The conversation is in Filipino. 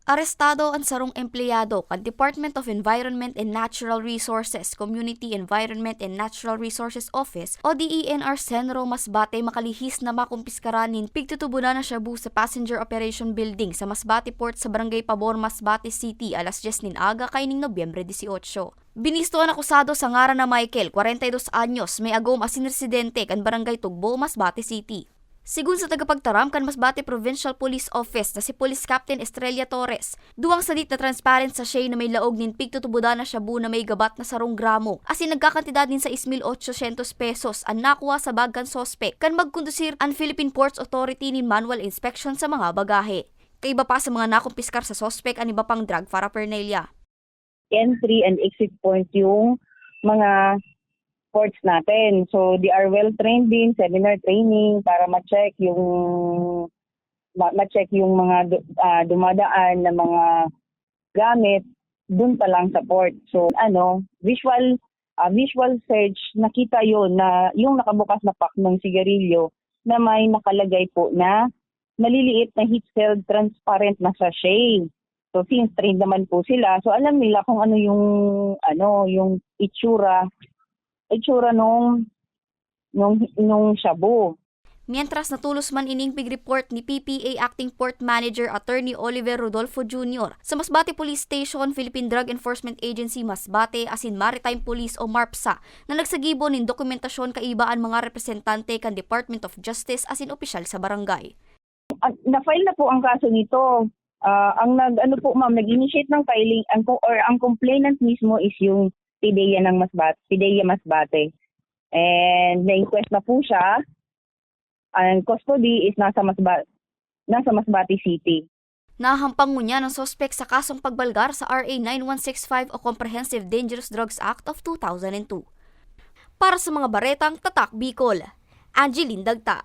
Arestado ang sarong empleyado kan Department of Environment and Natural Resources, Community Environment and Natural Resources Office o DENR Senro Masbate makalihis na makumpiskaranin pigtutubunan na shabu sa Passenger Operation Building sa Masbate Port sa Barangay Pabor, Masbate City alas 10 nin aga kaining Nobyembre 18. Binisto ang akusado sa ngaran na Michael, 42 anyos, may agom asin residente kan Barangay Tugbo, Masbate City. Sigun sa tagapagtaram kan Masbate Provincial Police Office na si Police Captain Estrella Torres, duwang sadit na transparent sa siya na may laog nin pigtutubudan na shabu na may gabat na 1 gramo, asin nagkakantidad din sa 1,800 pesos ang nakuha sa bag kan sospek kan magkondusir ang Philippine Ports Authority nin manual inspection sa mga bagahe. Kaiba pa sa mga nakumpiskar sa sospek ang iba pang drug paraphernalia. Entry and exit point yung mga ports natin. So they are well trained din, seminar training para ma-check yung mga dumadaan na mga gamit dun pa lang sa port. So visual search, nakita yon na yung nakabukas na pack ng sigarilyo na may nakalagay po na maliliit na heat-sealed transparent na sachet. So since trained naman po sila, so alam nila kung ano yung itsura nung shabu. Mientras natulos man ining pig-report ni PPA Acting Port Manager Attorney Oliver Rodolfo Jr. sa Masbate Police Station, Philippine Drug Enforcement Agency Masbate asin Maritime Police o MARPSA na nagsagibo nin dokumentasyon kaibaan mga representante kan Department of Justice asin opisyal sa barangay. Na-file na po ang kaso nito. Nag-initiate ng filing ang complainant mismo is yung PDEA Masbate. And na-inquest na po siya. Ang custody is nasa Masbate City. Nahampang niya ng sospek sa kasong pagbalgar sa RA 9165 o Comprehensive Dangerous Drugs Act of 2002. Para sa mga baretang Tatak Bicol, Angeline Dagta.